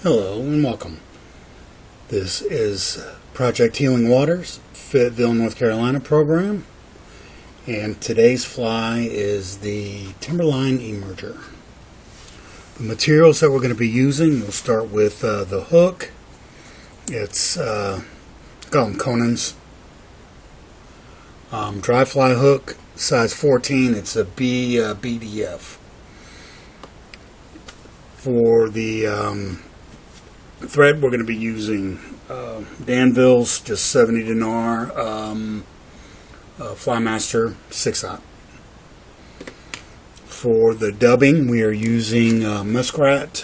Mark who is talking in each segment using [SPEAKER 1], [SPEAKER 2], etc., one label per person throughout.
[SPEAKER 1] Hello and welcome. This is Project Healing Waters, Fayetteville, North Carolina program, and today's fly is the Timberline emerger. The materials that we're going to be using, we'll start with the hook. It's call them Conan's dry fly hook, size 14. It's a BDF. For the thread, we're going to be using Danville's, just 70 dinar, Flymaster 6/0. For the dubbing, we are using muskrat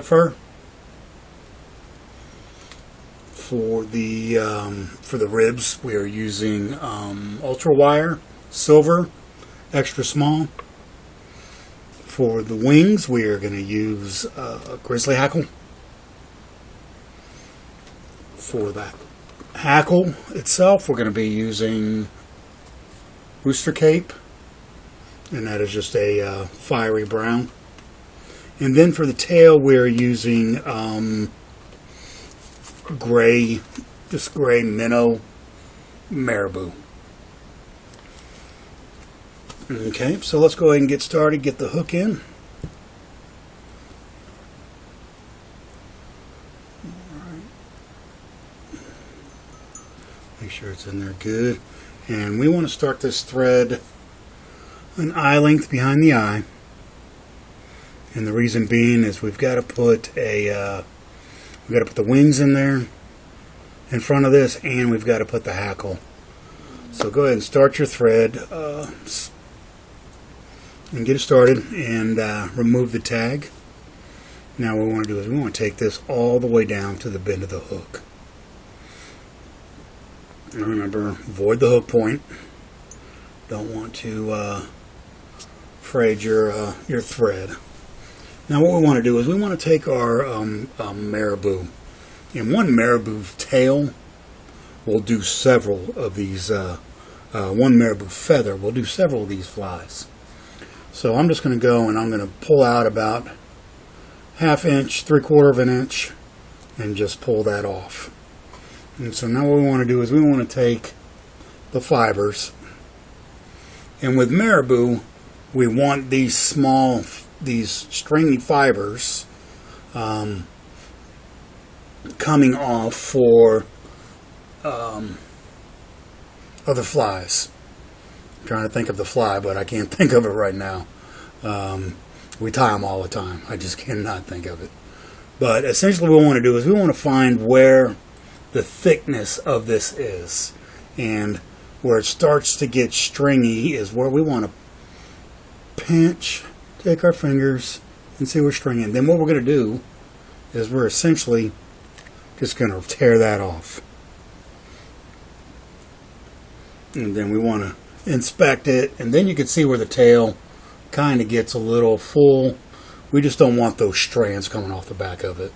[SPEAKER 1] fur. For the ribs, we are using ultra wire silver, extra small. For the wings, we are going to use a grizzly hackle. For that hackle itself, we're going to be using rooster cape, and that is just a fiery brown. And then for the tail, we're using gray minnow marabou. Okay, so let's go ahead and get started, get the hook in. Alright. Make sure it's in there good. And we want to start this thread an eye length behind the eye. And the reason being is we've got to put the wings in there in front of this, and we've got to put the hackle. So go ahead and start your thread. And get it started and remove the tag. Now what we want to do is we want to take this all the way down to the bend of the hook. And remember, avoid the hook point. Don't want to frayed your thread. Now what we want to do is we want to take our marabou, and one marabou tail will do several of these. One marabou feather will do several of these flies. So I'm just going to go and I'm going to pull out about 1/2 inch, 3/4 of an inch, and just pull that off. And so now what we want to do is we want to take the fibers, and with marabou we want these stringy fibers coming off for other flies. I'm trying to think of the fly, but I can't think of it right now. We tie them all the time. I just cannot think of it. But essentially what we want to do is we want to find where the thickness of this is. And where it starts to get stringy is where we want to pinch, take our fingers, and see we're stringy. And then what we're going to do is we're essentially just going to tear that off. And then we want to inspect it, and then you can see where the tail kind of gets a little full. We just don't want those strands coming off the back of it.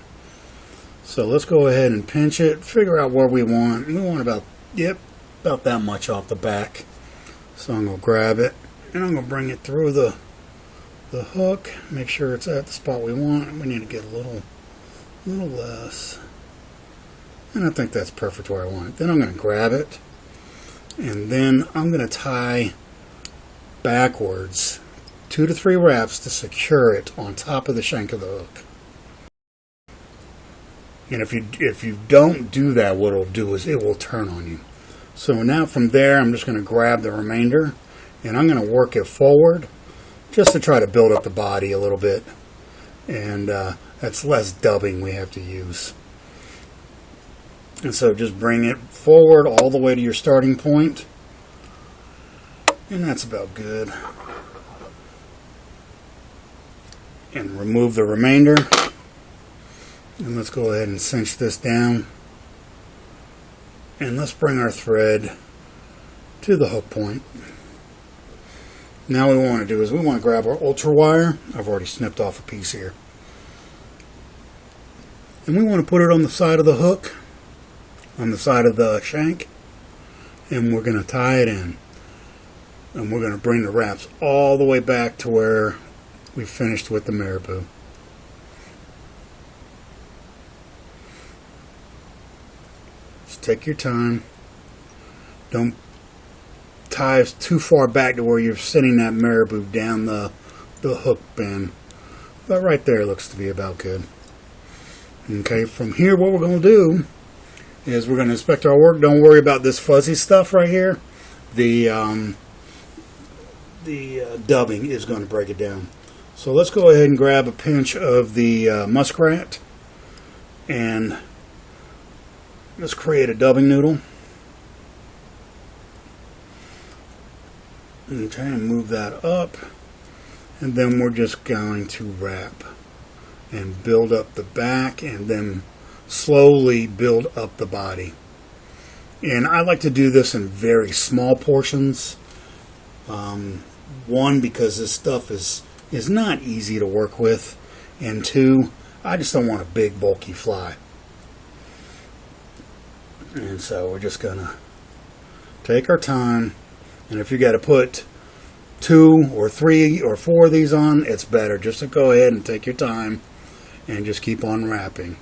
[SPEAKER 1] So let's go ahead and pinch it, figure out where we want. We want about that much off the back. So I'm going to grab it and I'm going to bring it through the hook, make sure it's at the spot we want. We need to get a little less, and I think that's perfect where I want it. Then I'm going to grab it, and then I'm going to tie backwards 2 to 3 wraps to secure it on top of the shank of the hook. And if you don't do that, what it'll do is it will turn on you. So now from there, I'm just going to grab the remainder, and I'm going to work it forward just to try to build up the body a little bit. And that's less dubbing we have to use. And so just bring it forward all the way to your starting point. And that's about good. And remove the remainder. And let's go ahead and cinch this down. And let's bring our thread to the hook point. Now what we want to do is we want to grab our ultra wire. I've already snipped off a piece here. And we want to put it on the side of the hook, on the side of the shank, and we're going to tie it in. And we're going to bring the wraps all the way back to where we finished with the marabou. take your time. Don't tie too far back to where you're sending that marabou down the hook bend. But right there looks to be about good. Okay, from here what we're going to do is we're going to inspect our work. Don't worry about this fuzzy stuff right here. The dubbing is going to break it down. So let's go ahead and grab a pinch of the muskrat and let's create a dubbing noodle. Okay, and move that up, and then we're just going to wrap and build up the back and then slowly build up the body. And I like to do this in very small portions. One, because this stuff is not easy to work with, and two, I just don't want a big bulky fly. And so we're just gonna take our time, and if you got to put 2 or 3 or 4 of these on, it's better just to go ahead and take your time and just keep on wrapping.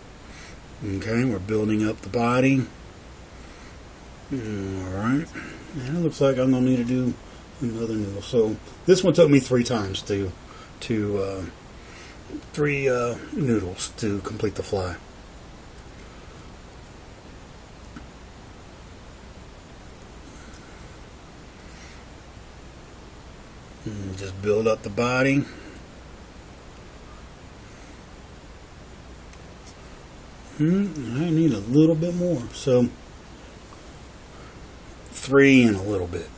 [SPEAKER 1] Okay, we're building up the body. Alright, and it looks like I'm going to need to do another noodle. So this one took me 3 times to 3 noodles to complete the fly. And just build up the body. I need a little bit more, so 3 and a little bit.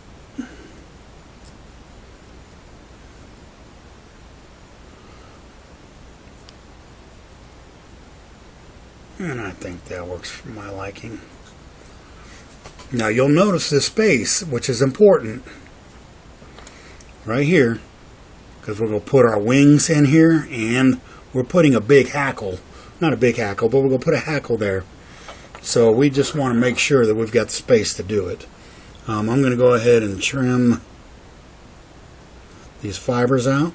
[SPEAKER 1] And I think that works for my liking. Now you'll notice this space, which is important, right here, because we're going to put our wings in here, and we're putting a big hackle. Not a big hackle, but we're going to put a hackle there. So we just want to make sure that we've got the space to do it. I'm going to go ahead and trim these fibers out.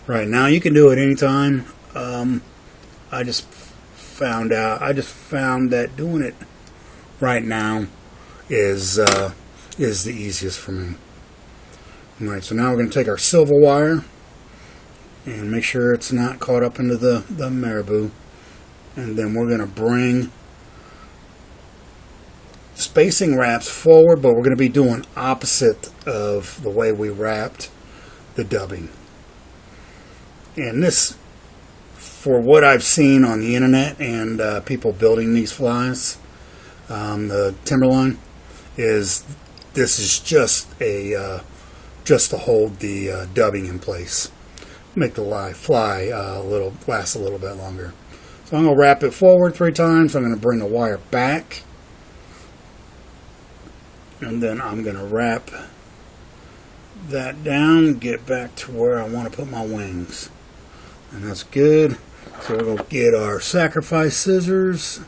[SPEAKER 1] Right now, you can do it anytime. I just found that doing it right now is the easiest for me. Alright, so now we're going to take our silver wire and make sure it's not caught up into the marabou, and then we're going to bring spacing wraps forward, but we're going to be doing opposite of the way we wrapped the dubbing. And this, for what I've seen on the internet and people building these flies, the Timberline, this is just to hold the dubbing in place, make the fly last a little bit longer. So I'm going to wrap it forward 3 times. I'm going to bring the wire back, and then I'm going to wrap that down, get back to where I want to put my wings, and that's good. So we're going to get our sacrifice scissors.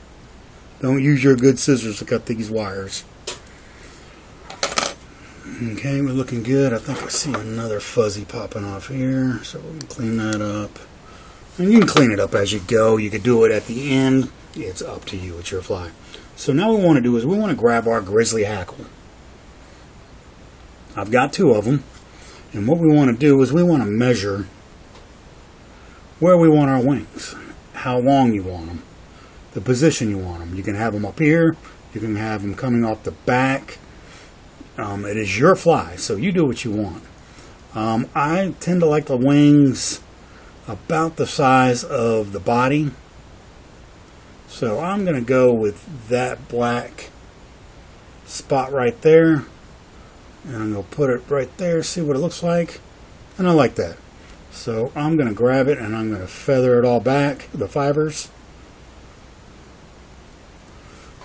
[SPEAKER 1] Don't use your good scissors to cut these wires. Okay, we're looking good. I think I see another fuzzy popping off here, so we're going to clean that up. And you can clean it up as you go. You could do it at the end. It's up to you. It's your fly. So now what we want to do is we want to grab our grizzly hackle. I've got 2 of them. And what we want to do is we want to measure where we want our wings, how long you want them, the position you want them. You can have them up here. You can have them coming off the back. It is your fly, so you do what you want. I tend to like the wings about the size of the body. So I'm going to go with that black spot right there. And I'm going to put it right there, see what it looks like. And I like that. So I'm going to grab it and I'm going to feather it all back, the fibers.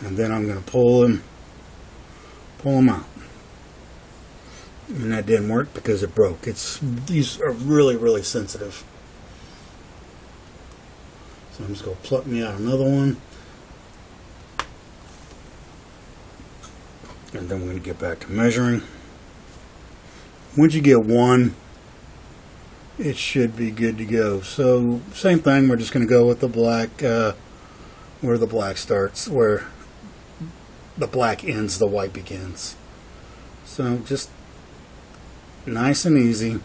[SPEAKER 1] And then I'm going to pull them out. And that didn't work because it broke. These are really, really sensitive. So I'm just going to pluck me out another one. And then we're going to get back to measuring. Once you get one, it should be good to go. So same thing, we're just going to go with the black, where the black starts, where the black ends, the white begins. So just nice and easy.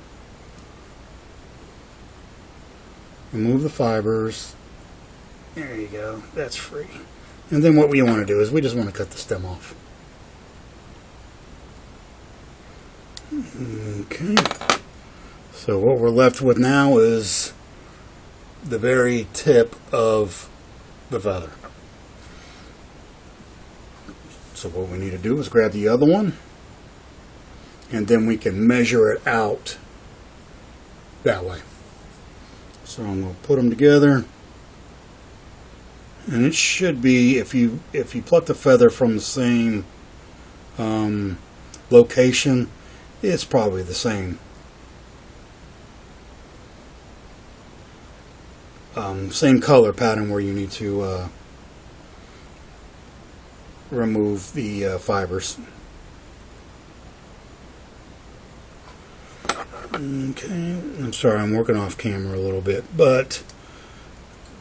[SPEAKER 1] Remove the fibers. There you go. That's free. And then what we want to do is we just want to cut the stem off. Okay. So what we're left with now is the very tip of the feather. So what we need to do is grab the other one, and then we can measure it out that way. So I'm going to put them together, and it should be, if you pluck the feather from the same location, it's probably the same. Same color pattern where you need to remove the fibers. Okay, I'm sorry, I'm working off camera a little bit, but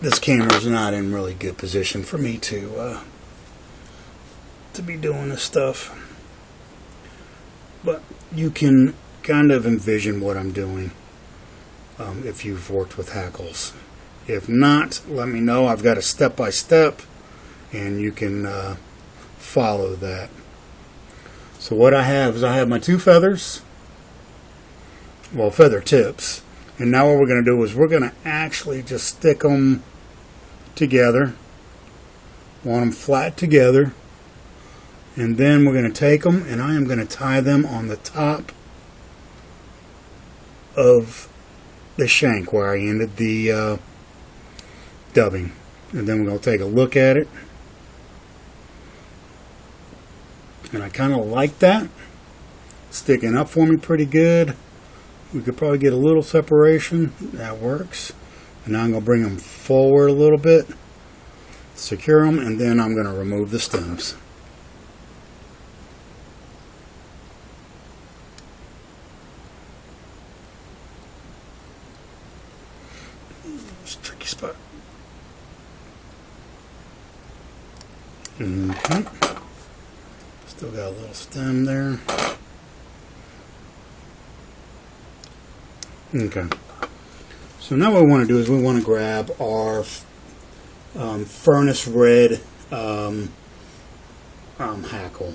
[SPEAKER 1] this camera is not in really good position for me to be doing this stuff. But you can kind of envision what I'm doing if you've worked with hackles. If not, let me know. I've got a step-by-step, and you can follow that. So what I have is I have my two feathers, well, feather tips, and now what we're going to do is we're going to actually just stick them together. Want them flat together, and then we're going to take them and I am going to tie them on the top of the shank where I ended the dubbing, and then we're going to take a look at it. And I kind of like that. Sticking up for me pretty good. We could probably get a little separation. That works. And now I'm going to bring them forward a little bit. Secure them, and then I'm going to remove the stems. It's a tricky spot. Okay. Still got a little stem there. Okay. So now what we want to do is we want to grab our furnace red hackle.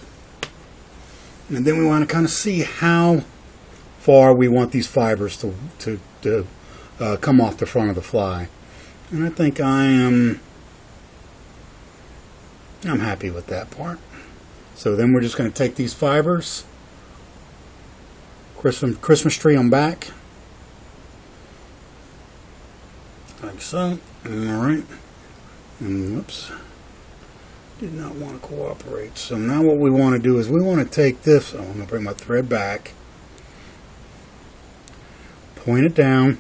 [SPEAKER 1] And then we want to kind of see how far we want these fibers to come off the front of the fly. And I think I'm happy with that part. So then we're just going to take these fibers, Christmas tree them back, like so. Alright. And whoops, did not want to cooperate. So now what we want to do is we want to take this, I'm going to bring my thread back, point it down,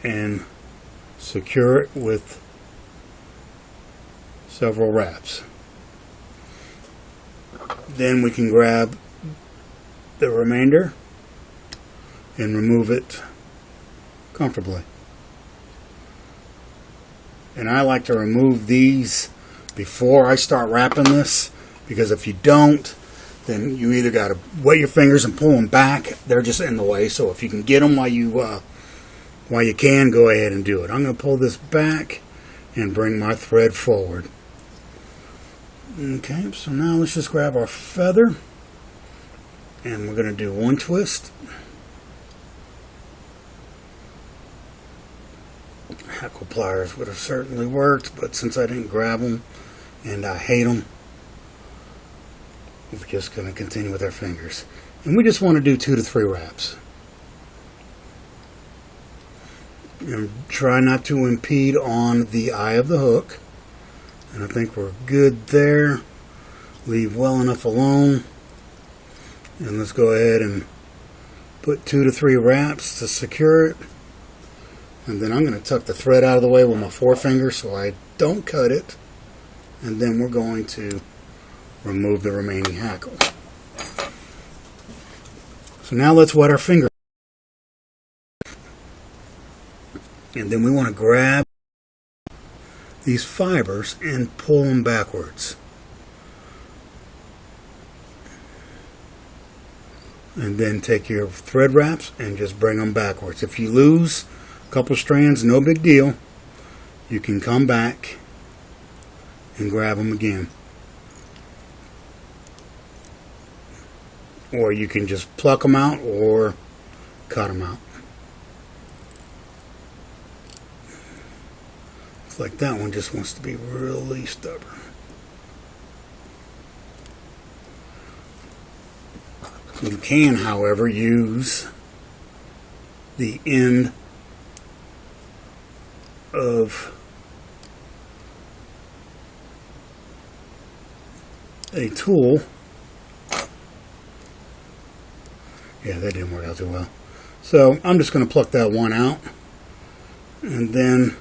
[SPEAKER 1] and secure it with several wraps. Then we can grab the remainder and remove it comfortably. And I like to remove these before I start wrapping this, because if you don't, then you either got to wet your fingers and pull them back. They're just in the way. So if you can get them while you can, go ahead and do it. I'm going to pull this back and bring my thread forward. Okay, so now let's just grab our feather, and we're going to do one twist. Hackle pliers would have certainly worked, but since I didn't grab them and I hate them, we're just going to continue with our fingers. And we just want to do 2 to 3 wraps. And try not to impede on the eye of the hook. And I think we're good there. Leave well enough alone. And let's go ahead and put 2 to 3 wraps to secure it. And then I'm going to tuck the thread out of the way with my forefinger so I don't cut it. And then we're going to remove the remaining hackle. So now let's wet our finger. And then we want to grab these fibers and pull them backwards. And then take your thread wraps and just bring them backwards. If you lose a couple strands, no big deal. You can come back and grab them again. Or you can just pluck them out or cut them out. It's like that one just wants to be really stubborn. You can, however, use the end of a tool. Yeah, that didn't work out too well. So I'm just going to pluck that one out, and then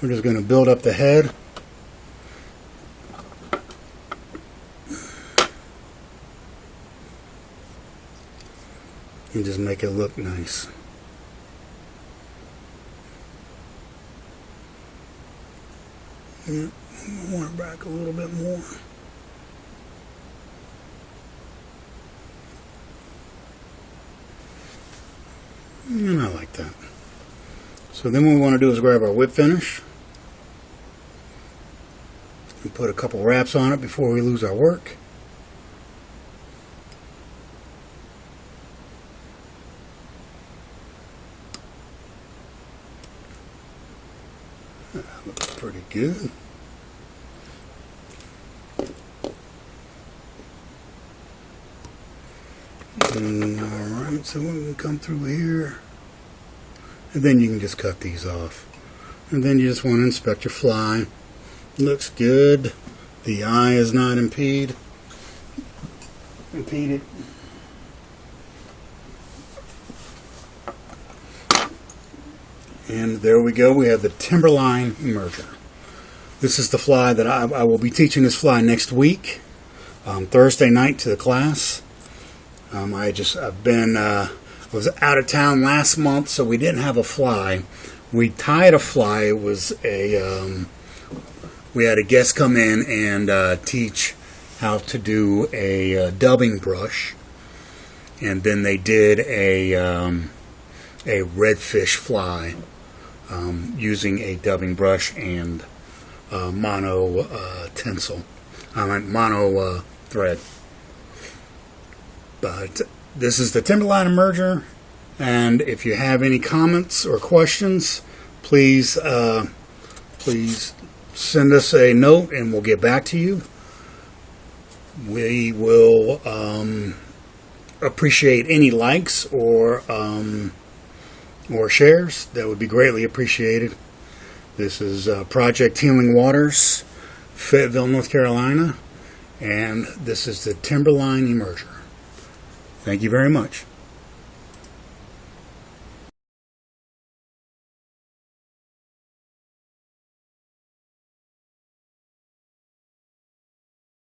[SPEAKER 1] we're just going to build up the head. And just make it look nice. Yeah, I want it back a little bit more. And I like that. So then what we want to do is grab our whip finish and put a couple wraps on it before we lose our work. That looks pretty good. Alright, so we can come through here, and then you can just cut these off. And then you just want to inspect your fly. Looks good. The eye is not impeded. And there we go. We have the Timberline Emerger. This is the fly that I will be teaching this fly next week, Thursday night to the class. I was out of town last month, so we didn't have a fly. We tied a fly. It was we had a guest come in and teach how to do a dubbing brush, and then they did a redfish fly using a dubbing brush and mono thread. But this is the Timberline Emerger, and if you have any comments or questions, please send us a note and we'll get back to you. We will appreciate any likes or shares. That would be greatly appreciated. This is Project Healing Waters, Fayetteville, North Carolina, and this is the Timberline Emerger. Thank you very much.